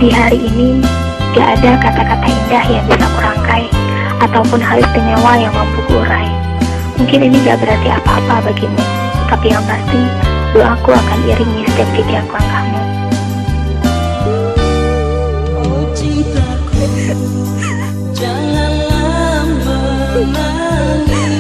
Di hari ini, gak ada kata-kata indah yang bisa kurangkai, ataupun hal istimewa yang mampu kuurai. Mungkin ini gak berarti apa-apa bagimu, tapi yang pasti, doaku akan iringi setiap titik langkahmu. Oh cintaku, janganlah menangis.